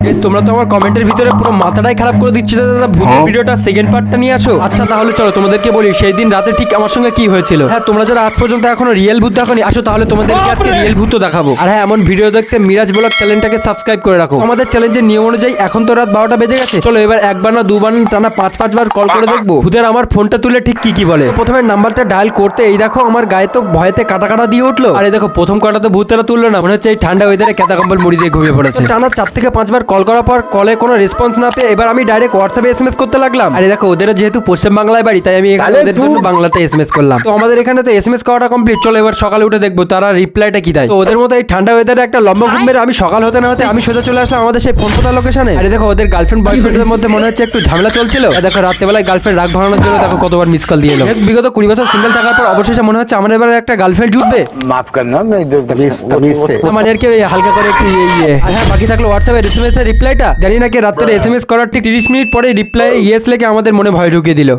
তোমরা তো আমার কমেন্টের ভিতরে পুরো মাথাটাই খারাপ করে দিচ্ছ দাদা, ভূতের ভিডিওটা সেকেন্ড পার্টটা নিয়ে আসো। আচ্ছা তাহলে চলো তোমাদেরকে বলি সেই দিন রাতে ঠিক আমার সঙ্গে কি হয়েছিল। হ্যাঁ, তোমরা যারা আজ পর্যন্ত এখনো রিয়েল ভূত দেখোনি, আসো তাহলে তোমাদেরকে আজকে রিয়েল ভূত দেখাবো। আর হ্যাঁ, এমন ভিডিও দেখতে মিরাজ ব্লগ চ্যানেলটাকে সাবস্ক্রাইব করে রাখো। আমাদের চ্যালেঞ্জের নিয়ম অনুযায়ী এখন তো রাত 12টা বেজে গেছে। চলো এবার একবার না দুবার না টানা 5 বার কল করে দেখবো ভূতের আমার ফোনটা তুলে ঠিক কি বলে। প্রথমে নাম্বারটা ডায়াল করতে এই দেখো আমার গায়ে তো ভয়তে কাটা কাটা দিয়ে উঠলো। আর এই দেখো প্রথম কটা তো ভূতেরা তুললো না, মনে হচ্ছে এই ঠান্ডা ওয়েদারে কেতা কম্বল মুড়ি দিয়ে ঘুমিয়ে পড়েছে। টানা 4 থেকে 5 বার কল করার পর কলে কোনো রেসপন্স না পেয়ে এবার আমি ডাইরেক্ট হোয়াটসঅ্যাপে এসএমএস করতে লাগলাম। আর দেখো ওদের যেহেতু পশ্চিম বাংলায় বাড়ি, তাই আমি এখানে ওদের জন্য বাংলাতে এসএমএস করলাম। তো আমাদের এখানে তো এসএমএস করাটা কমপ্লিট। চলো এবার সকালে উঠে দেখবো তারা রিপ্লাইটা কি দেয়। তো ওদের মতো এই ঠান্ডা ওয়েদারে একটা লম্বা ঘুম মেরে আমি সকাল হতে না হতে আমি সোজা চলে আসলাম আমাদের সেই ফোন পোতা লোকেশনে। আর দেখো ওদের গার্লফ্রেন্ড বয়ফ্রেন্ডের মধ্যে মনে হচ্ছে একটু ঝামেলা চলছিল। আর দেখো রাত্রেবেলায় গার্লফ্রেন্ড রাগ ভাঙানোর জন্য দেখো কতবার মিস কল দিয়ে এলো। বিগত 20 বছর সিঙ্গেল থাকার পর অবশেষে মনে হচ্ছে আমার এবার একটা গার্লফ্রেন্ড জুটবে। माफ करना मैं মানে আর কি হালকা করে একটু আর হ্যাঁ, বাকি থাকলো হোয়াটসঅ্যাপে এসএমএস এর রিপ্লাইটা। জানি না কি রাত্রে এসএমএস করার ঠিক 30 মিনিট পরে রিপ্লাই ইয়েস লেখে আমাদের মনে ভয় ঢুকিয়ে দিল।